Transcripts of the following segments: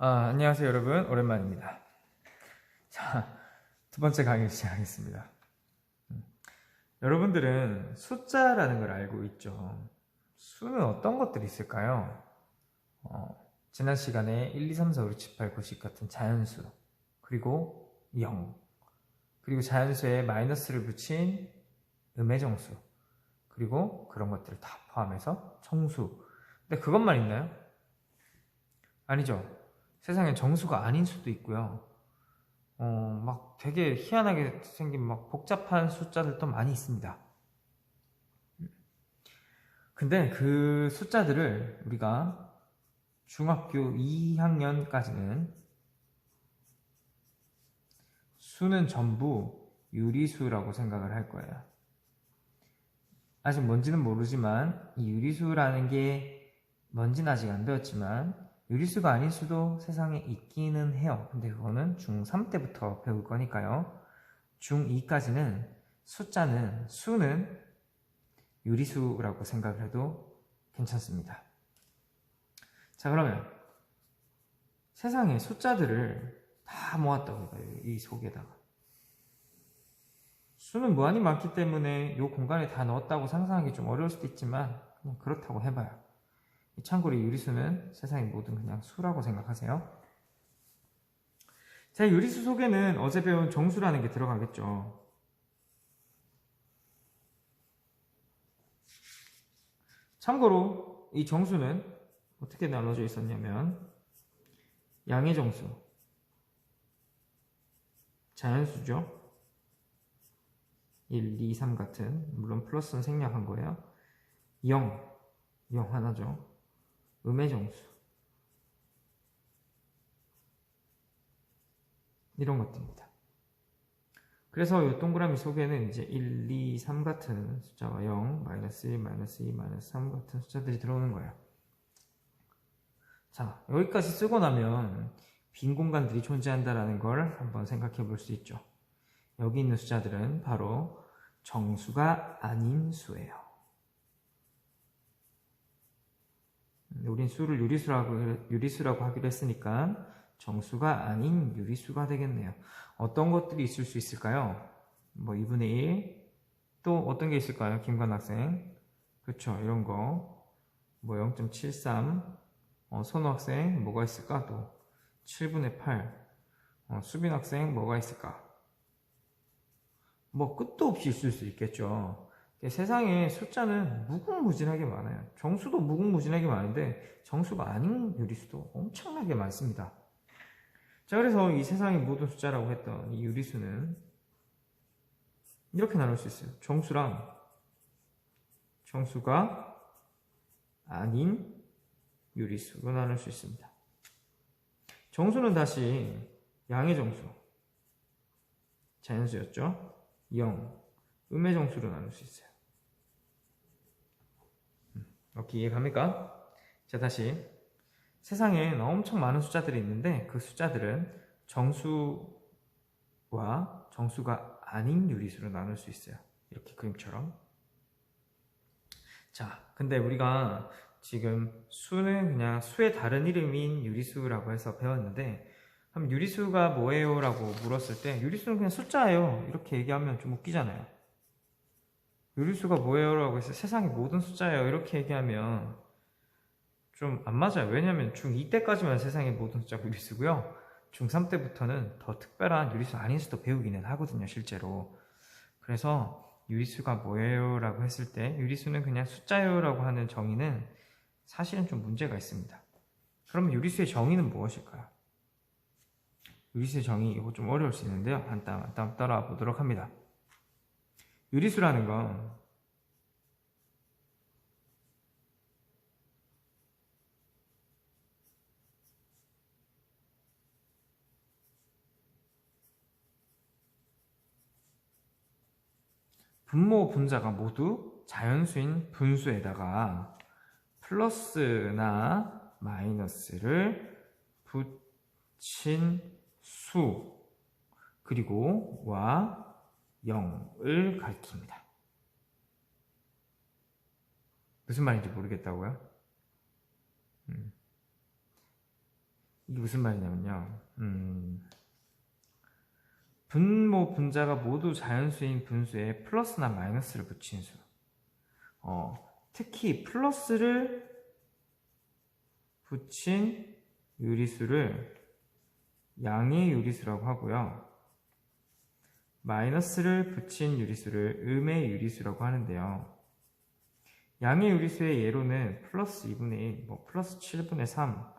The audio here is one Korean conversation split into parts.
안녕하세요 여러분, 오랜만입니다. 자, 두 번째 강의 시작하겠습니다. 여러분들은 숫자라는 걸 알고 있죠? 수는 어떤 것들이 있을까요? 지난 시간에 1, 2, 3, 4, 5, 6, 7, 8, 9, 10 같은 자연수, 그리고 0, 그리고 자연수에 마이너스를 붙인 음의 정수, 그리고 그런 것들을 다 포함해서 정수. 근데 그것만 있나요? 아니죠. 세상엔 정수가 아닌 수도 있고요. 막 되게 희한하게 생긴 막 복잡한 숫자들도 많이 있습니다. 근데 그 숫자들을 우리가 중학교 2학년까지는 수는 전부 유리수라고 생각을 할 거예요. 아직 뭔지는 모르지만 이 유리수라는 게 뭔지는 아직 안 배웠지만 유리수가 아닌 수도 세상에 있기는 해요. 근데 그거는 중3 때부터 배울 거니까요. 중2까지는 수는 유리수라고 생각을 해도 괜찮습니다. 자, 그러면 세상에 숫자들을 다 모았다고 해봐요. 이 속에다가. 수는 무한히 많기 때문에 이 공간에 다 넣었다고 상상하기 좀 어려울 수도 있지만 그냥 그렇다고 해봐요. 참고로 유리수는 세상의 모든 그냥 수라고 생각하세요. 자, 유리수 속에는 어제 배운 정수라는 게 들어가겠죠. 참고로 이 정수는 어떻게 나눠져 있었냐면 양의 정수, 자연수죠. 1, 2, 3 같은, 물론 플러스는 생략한 거예요. 0 하나죠. 음의 정수, 이런 것들입니다. 그래서 이 동그라미 속에는 이제 1, 2, 3 같은 숫자와 0, 마이너스 1, 마이너스 2, 마이너스 3 같은 숫자들이 들어오는 거예요. 자, 여기까지 쓰고 나면 빈 공간들이 존재한다는 걸 한번 생각해 볼 수 있죠. 여기 있는 숫자들은 바로 정수가 아닌 수예요. 우린 수를 유리수라고 하기로 했으니까 정수가 아닌 유리수가 되겠네요. 어떤 것들이 있을 수 있을까요? 뭐 2분의 1, 또 어떤 게 있을까요? 김관 학생. 그쵸, 이런 거. 뭐 0.73, 선우 학생 뭐가 있을까? 또 7분의 8, 수빈 학생 뭐가 있을까? 뭐 끝도 없이 있을 수 있겠죠. 세상에 숫자는 무궁무진하게 많아요. 정수도 무궁무진하게 많은데 정수가 아닌 유리수도 엄청나게 많습니다. 자, 그래서 이 세상의 모든 숫자라고 했던 이 유리수는 이렇게 나눌 수 있어요. 정수가 아닌 유리수로 나눌 수 있습니다. 정수는 다시 양의 정수, 자연수였죠. 0, 음의 정수로 나눌 수 있어요. 이렇게 이해갑니까? 자, 다시 세상엔 엄청 많은 숫자들이 있는데 그 숫자들은 정수와 정수가 아닌 유리수로 나눌 수 있어요. 이렇게 그림처럼. 자, 근데 우리가 지금 수는 그냥 수의 다른 이름인 유리수라고 해서 배웠는데 그럼 유리수가 뭐예요? 라고 물었을 때 유리수는 그냥 숫자예요. 이렇게 얘기하면 좀 웃기잖아요. 유리수가 뭐예요? 라고 해서 세상의 모든 숫자예요. 이렇게 얘기하면 좀 안 맞아요. 왜냐면 중2 때까지만 세상의 모든 숫자가 유리수고요. 중3 때부터는 더 특별한 유리수 아닌 수도 배우기는 하거든요, 실제로. 그래서 유리수가 뭐예요? 라고 했을 때 유리수는 그냥 숫자예요 라고 하는 정의는 사실은 좀 문제가 있습니다. 그럼 유리수의 정의는 무엇일까요? 유리수의 정의, 이거 좀 어려울 수 있는데요. 한 땀 한 땀 따라와 보도록 합니다. 유리수라는 건 분모, 분자가 모두 자연수인 분수에다가 플러스나 마이너스를 붙인 수, 그리고 와 0을 가리킵니다. 무슨 말인지 모르겠다고요? 이게 무슨 말이냐면요. 분모, 분자가 모두 자연수인 분수에 플러스나 마이너스를 붙인 수. 특히 플러스를 붙인 유리수를 양의 유리수라고 하고요. 마이너스를 붙인 유리수를 음의 유리수라고 하는데요. 양의 유리수의 예로는 플러스 2분의 1, 플러스 7분의 3,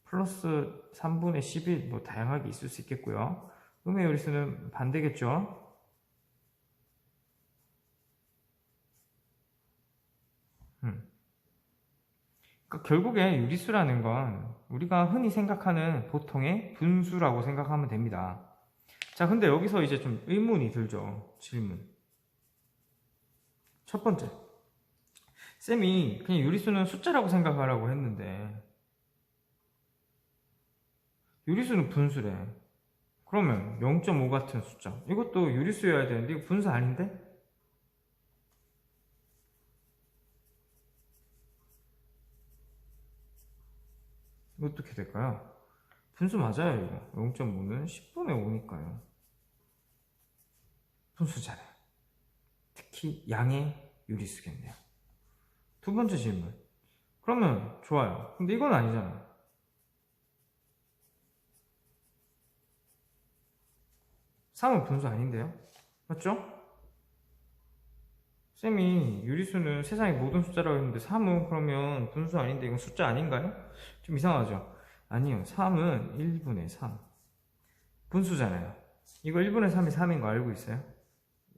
플러스 3분의 11, 다양하게 있을 수 있겠고요. 음의 유리수는 반대겠죠. 그러니까 결국에 유리수라는 건 우리가 흔히 생각하는 보통의 분수라고 생각하면 됩니다. 자, 근데 여기서 이제 좀 의문이 들죠. 질문. 첫 번째. 쌤이 그냥 유리수는 숫자라고 생각하라고 했는데 유리수는 분수래. 그러면 0.5 같은 숫자. 이것도 유리수여야 되는데 이거 분수 아닌데? 이거 어떻게 될까요? 분수 맞아요, 이거. 0.5는 10분의 5니까요. 분수잖아요. 특히 양의 유리수겠네요. 두 번째 질문. 그러면 좋아요. 근데 이건 아니잖아요. (3은) 분수 아닌데요? 맞죠? 쌤이 유리수는 세상의 모든 숫자라고 했는데 3은 그러면 분수 아닌데 이건 숫자 아닌가요? 좀 이상하죠? 아니요. 3은 1분의 3. 분수잖아요. 이거 1분의 3이 3인 거 알고 있어요?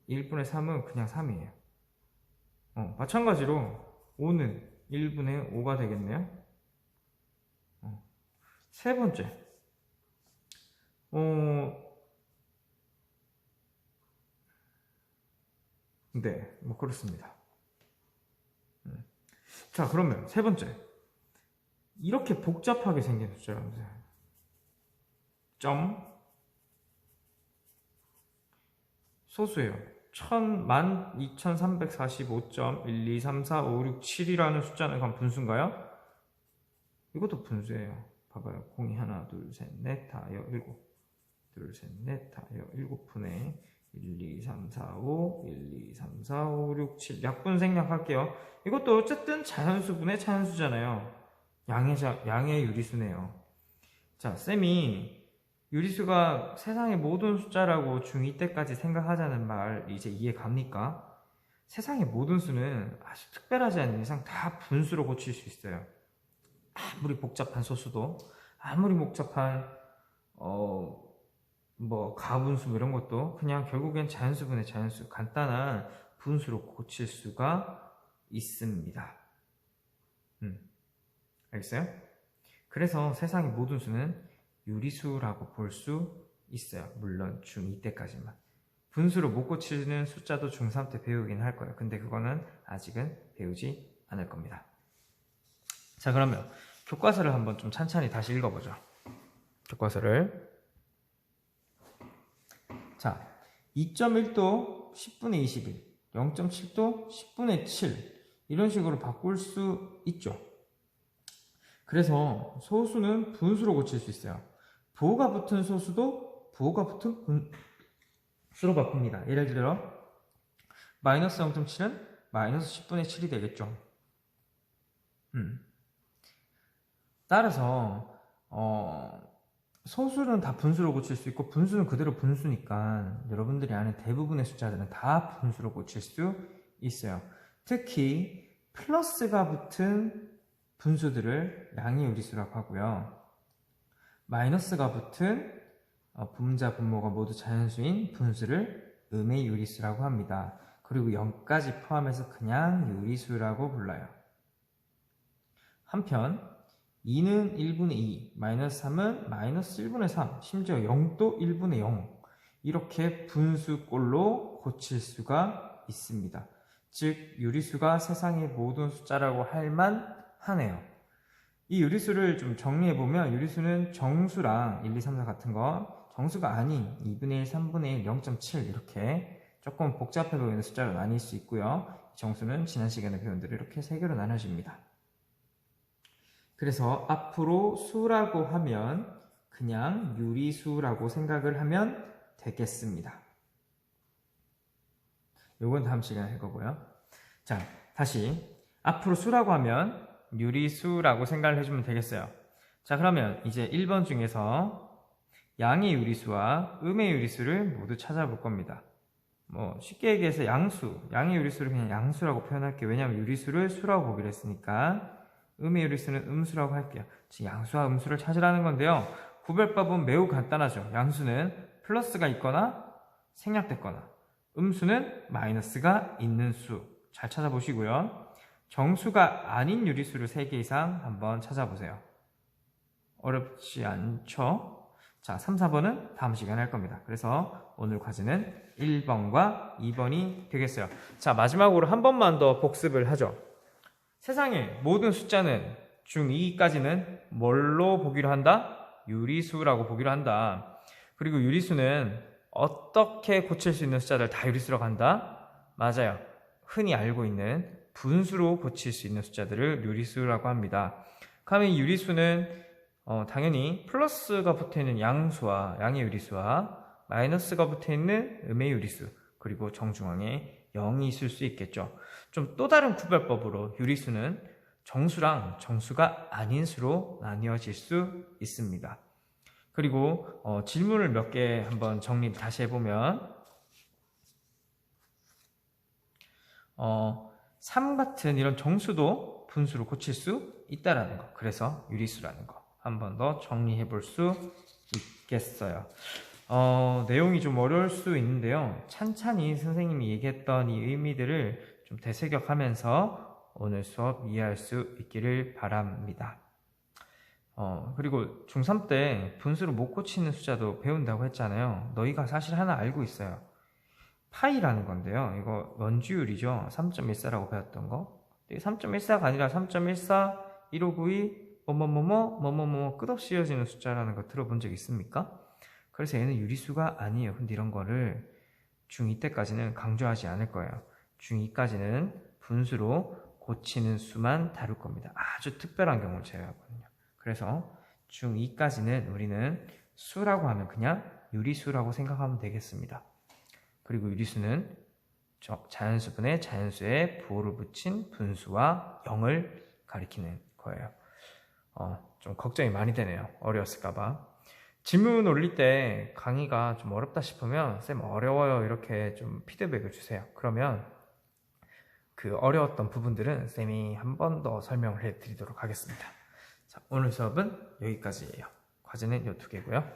1분의 3은 그냥 3이에요. 마찬가지로 5는 1분의 5가 되겠네요. 세 번째. 네, 그렇습니다. 자, 그러면 세 번째. 이렇게 복잡하게 생긴 숫자라면서요. 점 소수예요. 12,345.1234567이라는 숫자는 그럼 분수인가요? 이것도 분수예요. 봐봐요. 0이 하나, 둘, 셋, 넷, 다, 여, 일곱. 둘, 셋, 넷, 다, 여, 일곱 분의 1, 2, 3, 4, 5, 1, 2, 3, 4, 5, 6, 7. 약분 생략할게요. 이것도 어쨌든 자연수분의 자연수잖아요. 양의 유리수네요. 자, 쌤이 유리수가 세상의 모든 숫자라고 중2 때까지 생각하자는 말 이제 이해 갑니까? 세상의 모든 수는 아주 특별하지 않은 이상 다 분수로 고칠 수 있어요. 아무리 복잡한 소수도, 아무리 복잡한 가분수 이런 것도 그냥 결국엔 자연수분의 자연수, 간단한 분수로 고칠 수가 있습니다. 알겠어요? 그래서 세상의 모든 수는 유리수라고 볼 수 있어요. 물론 중2 때까지만. 분수로 못 고치는 숫자도 중3 때 배우긴 할 거예요. 근데 그거는 아직은 배우지 않을 겁니다. 자, 그러면 교과서를 한번 좀 찬찬히 다시 읽어보죠. 교과서를. 자, 2.1도 10분의 21, 0.7도 10분의 7 이런 식으로 바꿀 수 있죠. 그래서 소수는 분수로 고칠 수 있어요. 부호가 붙은 소수도 부호가 붙은 분수로 바꿉니다. 예를 들어 마이너스 0.7은 마이너스 10분의 7이 되겠죠. 따라서 소수는 다 분수로 고칠 수 있고 분수는 그대로 분수니까 여러분들이 아는 대부분의 숫자들은 다 분수로 고칠 수 있어요. 특히 플러스가 붙은 분수들을 양의 유리수라고 하고요. 마이너스가 붙은 분자, 분모가 모두 자연수인 분수를 음의 유리수라고 합니다. 그리고 0까지 포함해서 그냥 유리수라고 불러요. 한편 2는 1분의 2, 마이너스 3은 마이너스 1분의 3, 심지어 0도 1분의 0 이렇게 분수꼴로 고칠 수가 있습니다. 즉 유리수가 세상의 모든 숫자라고 할만 하네요. 이 유리수를 좀 정리해보면 유리수는 정수랑 1, 2, 3, 4 같은 거, 정수가 아닌 2분의 1, 3분의 1, 0.7 이렇게 조금 복잡해 보이는 숫자로 나뉠 수 있고요. 정수는 지난 시간에 배운 대로 이렇게 세 개로 나눠집니다. 그래서 앞으로 수라고 하면 그냥 유리수라고 생각을 하면 되겠습니다. 요건 다음 시간에 할 거고요. 자, 다시 앞으로 수라고 하면 유리수라고 생각을 해주면 되겠어요. 자, 그러면 이제 1번 중에서 양의 유리수와 음의 유리수를 모두 찾아볼 겁니다. 뭐 쉽게 얘기해서 양의 유리수를 그냥 양수라고 표현할게요. 왜냐하면 유리수를 수라고 보기로 했으니까. 음의 유리수는 음수라고 할게요. 즉 양수와 음수를 찾으라는 건데요. 구별법은 매우 간단하죠. 양수는 플러스가 있거나 생략됐거나, 음수는 마이너스가 있는 수. 잘 찾아보시고요. 정수가 아닌 유리수를 3개 이상 한번 찾아보세요. 어렵지 않죠? 자, 3, 4번은 다음 시간에 할 겁니다. 그래서 오늘 과제는 1번과 2번이 되겠어요. 자, 마지막으로 한 번만 더 복습을 하죠. 세상의 모든 숫자는 중2까지는 뭘로 보기로 한다? 유리수라고 보기로 한다. 그리고 유리수는 어떻게 고칠 수 있는 숫자들 다 유리수라고 한다? 맞아요. 흔히 알고 있는 분수로 고칠 수 있는 숫자들을 유리수라고 합니다. 그러면 이 유리수는 당연히 플러스가 붙어있는 양수와 양의 유리수와 마이너스가 붙어있는 음의 유리수, 그리고 정중앙에 0이 있을 수 있겠죠. 좀 또 다른 구별법으로 유리수는 정수랑 정수가 아닌 수로 나뉘어질 수 있습니다. 그리고 질문을 몇 개 한번 정리 다시 해보면 3 같은 이런 정수도 분수로 고칠 수 있다라는 거, 그래서 유리수라는 거 한 번 더 정리해 볼 수 있겠어요. 내용이 좀 어려울 수 있는데요. 찬찬히 선생님이 얘기했던 이 의미들을 좀 되새겨가면서 오늘 수업 이해할 수 있기를 바랍니다. 그리고 중3 때 분수를 못 고치는 숫자도 배운다고 했잖아요. 너희가 사실 하나 알고 있어요. 파이라는 건데요. 이거 원주율이죠. 3.14라고 배웠던 거. 3.14가 아니라 3.14, 1592, 뭐뭐뭐뭐 끝없이 이어지는 숫자라는 거 들어본 적 있습니까? 그래서 얘는 유리수가 아니에요. 근데 이런 거를 중2 때까지는 강조하지 않을 거예요. 중2까지는 분수로 고치는 수만 다룰 겁니다. 아주 특별한 경우를 제외하거든요. 그래서 중2까지는 우리는 수라고 하면 그냥 유리수라고 생각하면 되겠습니다. 그리고 유리수는 자연수분에 자연수에 부호를 붙인 분수와 0을 가리키는 거예요. 좀 걱정이 많이 되네요. 어려웠을까봐. 질문 올릴 때 강의가 좀 어렵다 싶으면 쌤 어려워요 이렇게 좀 피드백을 주세요. 그러면 그 어려웠던 부분들은 쌤이 한 번 더 설명을 해드리도록 하겠습니다. 자, 오늘 수업은 여기까지예요. 과제는 이 2개고요.